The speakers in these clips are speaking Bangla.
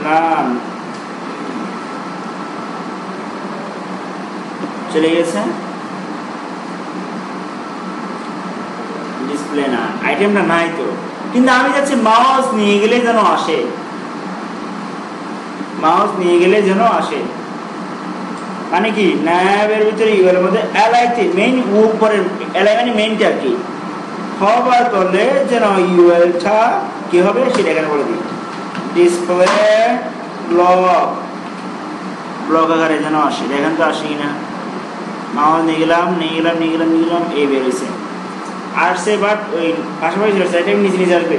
নান চলে গেছে, ডিসপ্লে না, আইটেমটা নাই তো, কিন্তু আমি যাচ্ছি মাউস নিয়ে গেলে যেন আসে, মাউস নিয়ে গেলে যেন আসে। মানে কি ন্যাবের ভিতরে ইউএল এর মধ্যে এলআইতে মেইন উপরের এলআই মানে মেইনটা কি হবার করলে যেন ইউএলটা কি হবে সেটা এখানে বলে দিই। ডিসপ্লে ব্লক ব্লক আকারে যেন আসে, দেখেন তো আসে কিনা। মাউস নিয়ে গেলাম এই বেরোইছে আসছে, বাট ওই পাশাপাশি রয়েছে, এটা নিচে নিচে আসবে।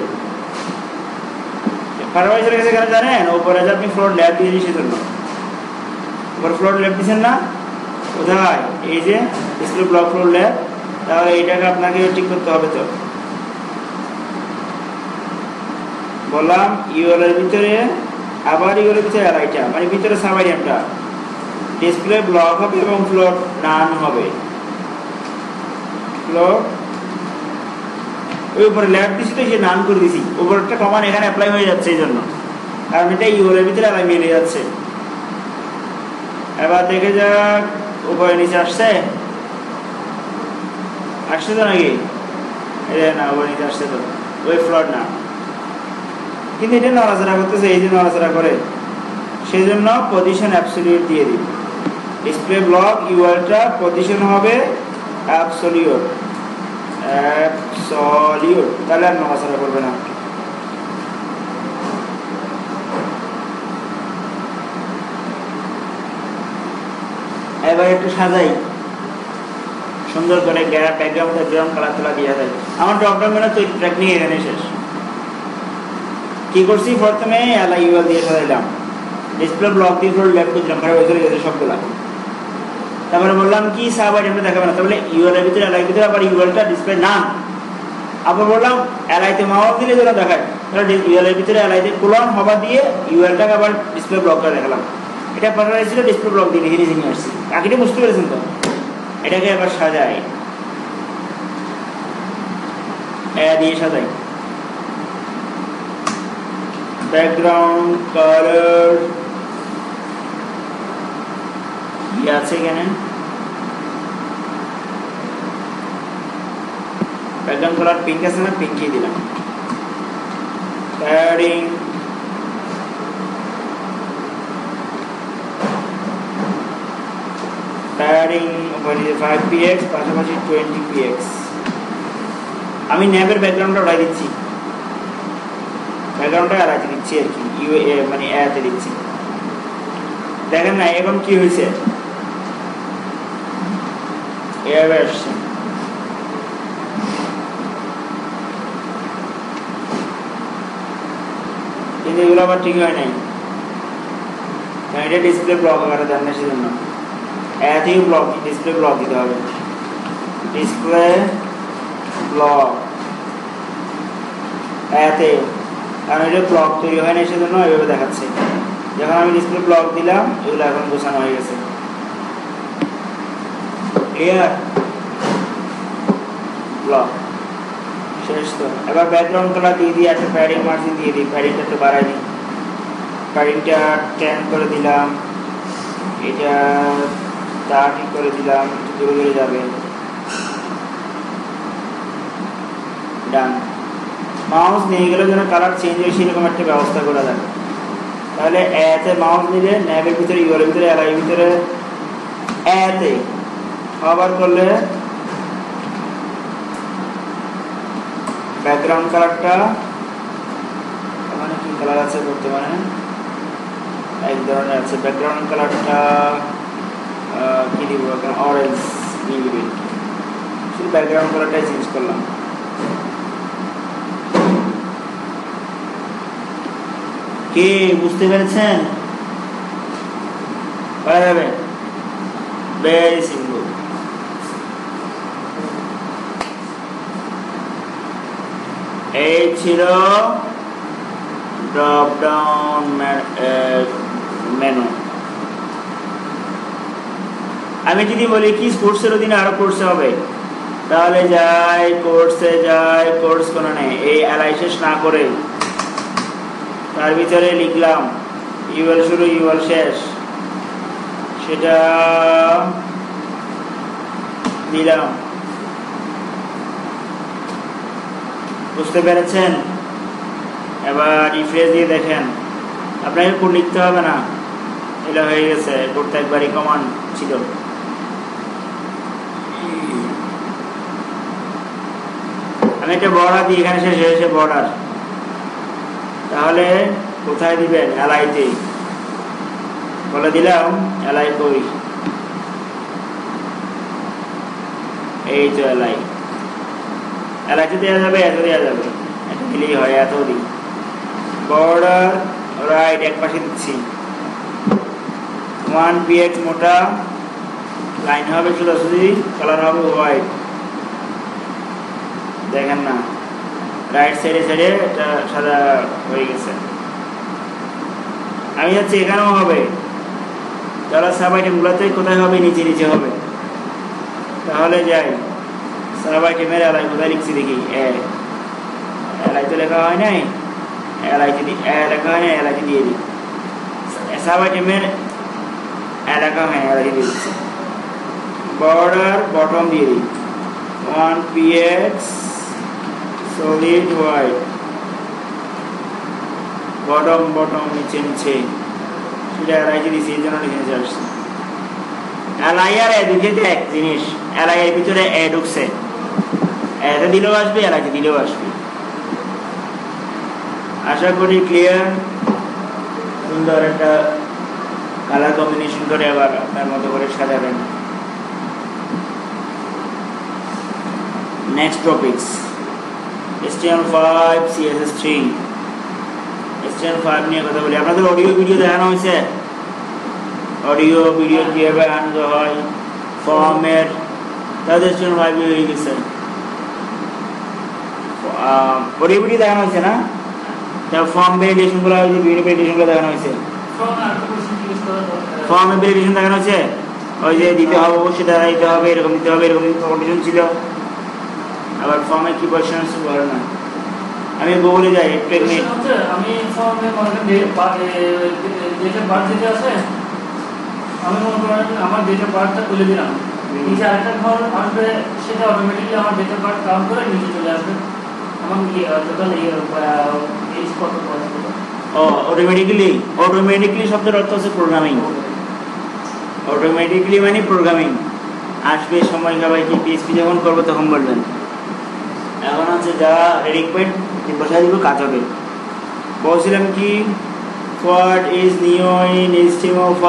পাশাপাশি রেখেছে কেন জানেন? উপরে যে আপনি ফ্লোর ল্যাব দিয়ে দিয়েছেন জন্য, উপরে ফ্লোর ল্যাব দিচ্ছেন না, কোথায়? এই যে ডিসপ্লে ব্লক ফ্লোর ল্যাব, তাহলে এইটাকে আপনাকে ঠিক করতে হবে। তো বললাম ইউএল এর ভিতরে, আবার ইউএল এর ভিতরে এলআইটা মানে ভিতরে সাবআইটেমটা ডিসপ্লে ব্লক হবে এবং ফ্লোর নান হবে। ফ্লোর ওই উপরে ল্যাব দিছি তো সে নান করে দিছি, উপরটা কমান এখানে অ্যাপ্লাই হয়ে যাচ্ছে এই জন্য, কারণ এটা ইউএল এর ভিতরে এলআই মিলে যাচ্ছে। এবার দেখে যাক উপরে নিচে আসছে তো নাকি? না, উপরে নিচে আসছে তো, ওই ফ্লোর না, কিন্তু এটা নড়াচড়া করতেছে, এই যে নড়াচড়া করে, সেই জন্য পজিশন অ্যাবসলিউট দিয়ে দিই। ডিসপ্লে ব্লক ইউআরটা পজিশন হবে অ্যাবসলিউট, তাহলে আর নড়াচড়া করবে না। এবার একটু সাজাই সুন্দর করে, ব্যাকগ্রাউন্ডে ব্রাউন কালার তোলা দিয়ে দেয়। আমার ড্রপডাউন মেনু তৈরি ট্র্যাক নিয়ে এখানে শেষ। কি করছি? প্রথমে এলআই ইউএল দিয়ে সাজাইলাম, ডিসপ্লে ব্লক দিয়ে ফ্লোর ল্যাব করলাম, খারাপ হয়ে গেছে সবগুলা। তারপরে বললাম কি সাব আইটেমটা দেখাবে না, তাহলে ইউএল এর ভিতরে এলআই ভিতরে আবার ইউএলটা ডিসপ্লে নাম। আবার বললাম এলআইতে মাউস দিলে যেন দেখায়, তাহলে ইউএল এর ভিতরে এলআইতে কোলন হবা দিয়ে ইউএলটাকে আবার ডিসপ্লে ব্লকটা দেখালাম। এটা পাঠানো ছিল ডিসপ্লে ব্লক দিয়ে হিরিজিং আসছি, বাকিটা বুঝতে পেরেছেন তো? এটাকে আবার সাজাই, দিয়ে সাজাই। ব্যাকগ্রাউন্ড কালার কি আছে এখানে? ব্যাকগ্রাউন্ড কালার পিঙ্ক আছে না, পিঙ্কই দিলাম। প্যাডিং প্যাডিং 5px পাশাপাশি 20px। আমি ন্যাবের ব্যাকগ্রাউন্ডটা উড়াই দিচ্ছি, ব্যাকগ্রাউন্ডটা এড়াতে দিচ্ছি আর কি, মানে এড়াতে দিচ্ছি। দেখেন না এখন কি হয়েছে, এভাবে আসছে। কিন্তু এগুলো আবার ঠিক হয় নাই, এটা ডিসপ্লে ব্লক আকারে দেন না, সেজন্য এতেই ব্লক ডিসপ্লে ব্লক দিতে হবে। ডিসপ্লে ব্লক এতে, কারণ এটা ব্লক তৈরি হয় না, সেজন্য এভাবে দেখাচ্ছে। যখন আমি ডিসপ্লে ব্লক দিলাম, এগুলো এখন গোছানো হয়ে গেছে। ক্লিয়ার? ব্লক শেষ তো। এবার ব্যাকগ্রাউন্ড কালার দিয়ে দিই, একটা প্যাডিং মার্জিন দিয়ে দিই, প্যাডিংটা একটু বাড়াই দিই, প্যাডিংটা 10 করে দিলাম, এটা 30 করে দিলাম, একটু দূরে দূরে যাবে। ডান। মাউস নিয়ে গেলে যেন কালার চেঞ্জ হয় সেরকম একটা ব্যবস্থা করা যায়। তাহলে এতে মাউস নিলে ন্যাবের ভিতরে ইউআর ভিতরে এলআই ভিতরে এতে আবার করলে ব্যাকগ্রাউন্ড কালারটা মানে কি কালার আছে বর্তমানে, এক ধরনের আছে ব্যাকগ্রাউন্ড কালারটা, কি দিব অরেঞ্জ দিয়ে দিবেন, শুধু ব্যাকগ্রাউন্ড কালারটাই চেঞ্জ করলাম। কে বুঝতে পেরেছেন? পারা যাবে? Very simple. এই ছিল ড্রপ ডাউন মেনু। আমি যদি বলি কি কোর্সের অধীনে আরো কোর্সে হবে, তাহলে যাই কোর্সে যাই, কোর্স কোনো নেই, এই এলআই শেষ না করে তার ভিতরে লিখলাম ইউএল শুরু ইউএল শেষ, সেটা দিলাম। বুঝতে পেরেছেন? এবার রিফ্রেশ দিয়ে দেখেন, আপনাকে কোড লিখতে হবে না, এটা হয়ে গেছে। কোডটা একবারই কমান্ড ছিল। আমি একটা বর্ডার দিই, এখানে শেষ হয়েছে বর্ডার। তাহলে কোথায় দিবেন? এলআইতে বলে দিলাম। এলআই কই? এই তো এলআই। এলআইতে দেওয়া যাবে, এত দেওয়া যাবে, এত দিলেই হয়, এত দিই। বর্ডার রাইট এক পাশে দিচ্ছি। 1 px মোটা, লাইন হবে সোজাসুজি, কালার হবে হোয়াইট। দেখেন না, রাইট সাইডে সাইডে এটা সাদা হয়ে গেছে। আমি যাচ্ছি এখানেও হবে। তাহলে সাব আইটেমগুলোতে কোথায় হবে? নিচে নিচে হবে। তাহলে যাই, সাব আইটেমের এলআই কোথায় লিখছি দেখি। এলআই তো লেখা হয় নাই, এলআইতে লেখা হয় না, এলআইতে দিয়ে দিই। সাব আইটেমের এলাকা, হ্যাঁ এলআইতে দিয়ে দিচ্ছি। বর্ডার বটম দিয়ে দিই, 1 px solid white, bottom bottom নিচে নিচে, সেটা এলআইতে দিচ্ছি, এই জন্য নিচে আসছে। এলআই আর এ দুটোতে এক জিনিস, এলআই এর ভিতরে এ ঢুকছে, এতে দিলেও আসবে, এলআইতে দিলেও আসবে। আশা করি ক্লিয়ার। সুন্দর একটা কালার কম্বিনেশন করে আবার আপনার মতো করে সাজাবেন। Next topics, HTML5 CSS3। HTML5 নিয়ে কথা বলি। আপনাদের অডিও ভিডিও দেখানো হয়েছে? অডিও ভিডিও কীভাবে আনতে হয় ফর্মের, তাদের HTML5 হয়ে গেছে। অডিও ভিডিও দেখানো হয়েছে না? ফর্ম ভ্যালিডেশনগুলো, বিভিন্ন ভ্যালিডেশনগুলো দেখানো হয়েছে। ফর্ম ভ্যালিডেশন দেখানো হয়েছে, ওই যে দিতে হবে, অবশ্যই দ্বারা দিতে হবে, এরকম দিতে হবে, এরকম কন্ডিশন ছিল। আবার ফর্মে কি কোয়েশ্চেন আছে বলে না। আমি গুগলে যাই, আমি ফর্মে ডেট অফ বার্থ দিতে আছে, আমি মনে করেন আমার ডেট অফ বার্থটা তুলে দিলাম, নিচে আরেকটা ঘর আসবে, সেটা অটোমেটিকলি আমার ডেট অফ বার্থ কাউন্ট করে নিচে চলে আসবে। আমার টোটাল এজ কত পড়াশোনা। অটোমেটিকলি শব্দের অর্থ হচ্ছে প্রোগ্রামিং। অটোমেটিকলি মানে প্রোগ্রামিং। আসবে সময় সবাইকে পিএইচপি যখন করবো তখন বলবেন। এখন আছে যা রিকোয়ার্ড বসাই দিব, কাজ হবে। বলছিলাম কি, what is new in HTML5?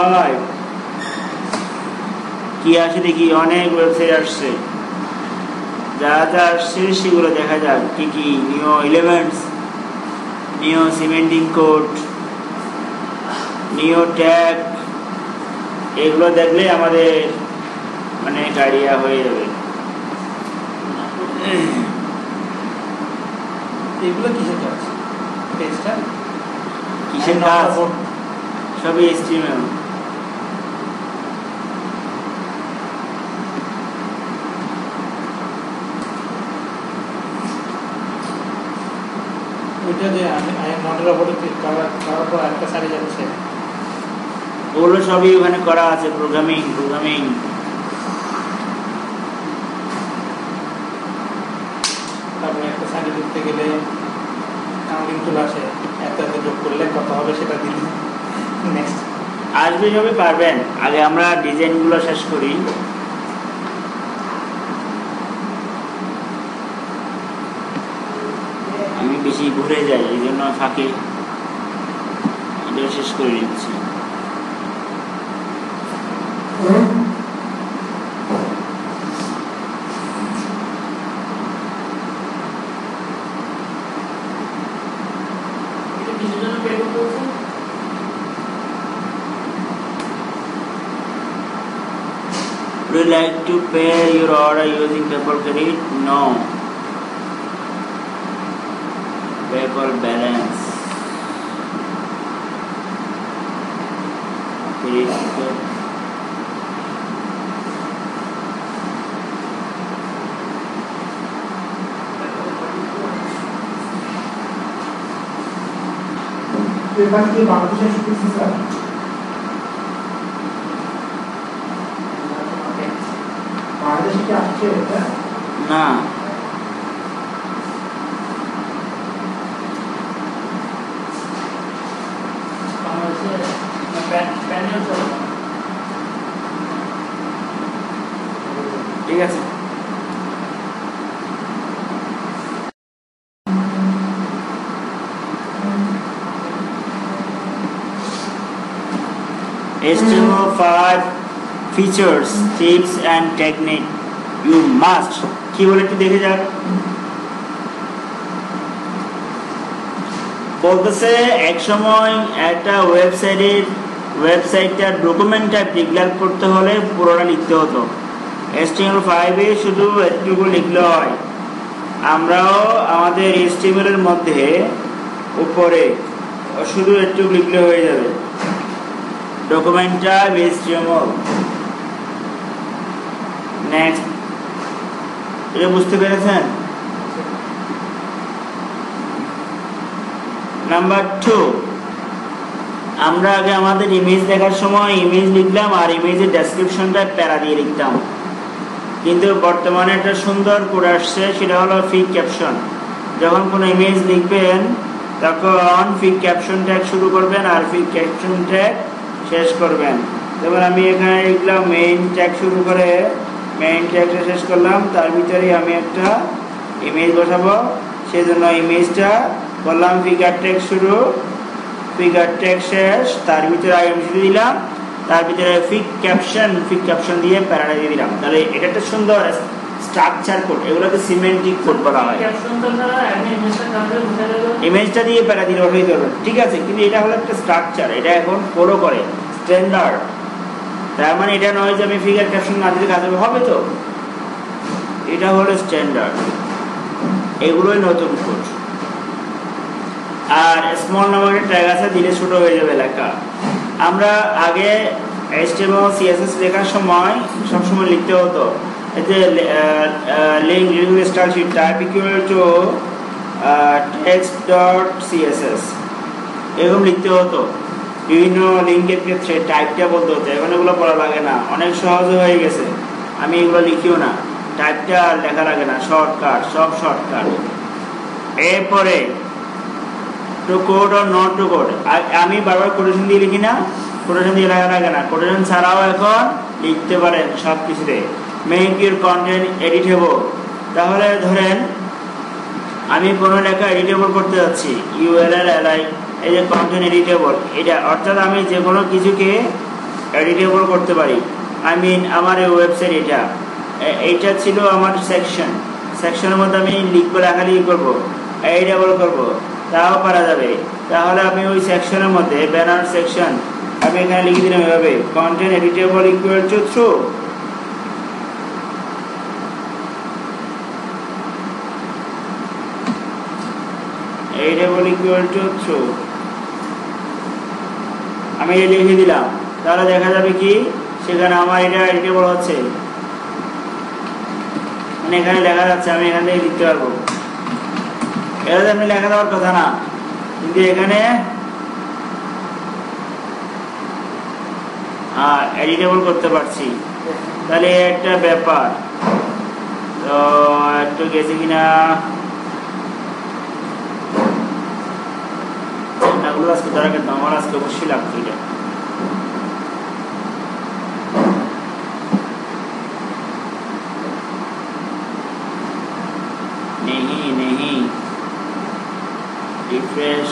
কি আসে দেখি, অনেক ওয়েবসাইট আসছে, যা যা আসছে সেগুলো দেখা যাক। কি কি new elements, new cementing code, new tag, এগুলো দেখলে আমাদের অনেক আইডিয়া হয়ে যাবে। এগুলো কিসের কাজ? কিসের কাজ? সবই HTML। ওইটা যে নটের ওপরে করার পর একটা সারি যাচ্ছে, ওগুলো সবই ওখানে করা আছে। প্রোগ্রামিং তারপরে একটা সারি লিখতে গেলে কাউন্টিং টুল আসে, এত এত যোগ করলে কত হবে সেটা দিলে নেক্সট আসবে, সবই পারবেন। আগে আমরা ডিজাইনগুলো শেষ করি। আমি বেশি ঘুরে যাই, এই জন্য ফাঁকে এটা শেষ করে নিচ্ছি। Would you like to pay your order using PayPal credit? No. PayPal balance. Credit. এবার কি বাংলাদেশের শিখেছি স্যার? বাংলাদেশে কি আসছে এটা? না, ঠিক আছে। HTML5 features, tips and technique you must, কি বলে একটু দেখে যাক। বলতেছে এক সময় একটা ওয়েবসাইটটার ডকুমেন্টটা ডিক্লেয়ার করতে হলে পুরোটা লিখতে হতো। HTML5 এ শুধু একটুকু লিখলে হয়। আমরাও আমাদের HTML এর মধ্যে উপরে শুধু একটু লিখলে হয়ে যাবে ডকুমেন্টটা HTML। নেক্সট, এটা বুঝতে পেরেছেন? নাম্বার 2, আমরা আগে আমাদের ইমেজ দেখার সময় ইমেজ লিখলাম আর ইমেজের ডেসক্রিপশনটা প্যারা দিয়ে লিখতাম, কিন্তু বর্তমানে একটা সুন্দর করে আসছে, সেটা হলো ফিক ক্যাপশন। যখন কোনো ইমেজ লিখবেন তখন ফিক ক্যাপশন ট্যাগ শুরু করবেন আর ফিক ক্যাপশন ট্যাগ শেষ করবেন। যেমন আমি এখানে লিখলাম মেইন ট্যাগ শুরু করে মেইন ট্যাগটা শেষ করলাম, তার ভিতরে আমি একটা ইমেজ বসাবো, সেজন্য ইমেজটা বললাম ফিগার ট্যাগ শুরু ফিগার ট্যাগ শেষ, তার ভিতরে আইএমসি দিলাম, তার ভিতরে ফিক ক্যাপশন দিয়ে প্যারাটা দিয়ে দিলাম। তাহলে এটা একটা সুন্দর স্ট্রাকচার কোড, এগুলোকে সিমেন্টিক কোড বলা হয়। ইমেজটা দিয়ে প্যারা দিয়ে বসাইতে পারবেন, ঠিক আছে, কিন্তু এটা হলো একটা স্ট্রাকচার, এটা এখন ফলো করে স্ট্যান্ডার্ড। তার মানে এটা নয় যে আমি ফিগার ক্যাপশন না দিলে কাজ হবে, তো এটা হলো স্ট্যান্ডার্ড, এগুলোই নতুন কোড। আর স্মল নামের ট্যাগ আছে, দিলে ছোট হয়ে যাবে লেখা। আমরা আগে HTML CSS লেখার সময় সবসময় লিখতে হতো এতে link style sheet type equal to text.css এরকম লিখতে হতো। বিভিন্ন লিঙ্কের ক্ষেত্রে টাইপটা বলতে হতো, এখন এগুলো পড়া লাগে না, অনেক সহজ হয়ে গেছে। আমি এগুলো লিখিও না, টাইপটা লেখা লাগে না, শর্টকাট, সব শর্টকাট। এরপরে to code or not to code, আমি বারবার কোটেশন দিয়ে লিখি না, কোটেশন দিয়ে লেখা লাগে না, কোটেশন ছাড়াও এখন লিখতে পারেন সব কিছুতে। মেক ইউর কন্টেন্ট এডিটেবল, তাহলে ধরেন আমি কোনো লেখা এডিটেবল করতে যাচ্ছি, URL এই যে কন্টেন্ট এডিটেবল, এটা অর্থাৎ আমি যে কোনো কিছুকে এডিটেবল করতে পারি। আই মিন আমার এই ওয়েবসাইট এইটা ছিল আমার সেকশনের মধ্যে আমি লিখবো, লেখালেখি করবো, এডিটেবল করবো, তাও পারা যাবে। তাহলে আমি ওই সেকশনের মধ্যে ব্যানার সেকশন আমি এখানে লিখে দিলাম এভাবে, content editable equal to through, editable equal to through আমি লিখে দিলাম। তাহলে দেখা যাবে কি সেখানে আমার এটা এডিটেবল হচ্ছে, মানে এখানে লেখা যাচ্ছে, আমি এখান থেকে লিখতে পারবো। এটা আপনি লেখা দেওয়ার কথা না, কিন্তু এখানে এডিটেবল করতে পারছি, তাহলে একটা ব্যাপার। তো একটু গেছে কিনা আজকে ধরা কিন্তু আমার আজকে অবশ্যই লাগতো এটা। नहीं रिफ्रेश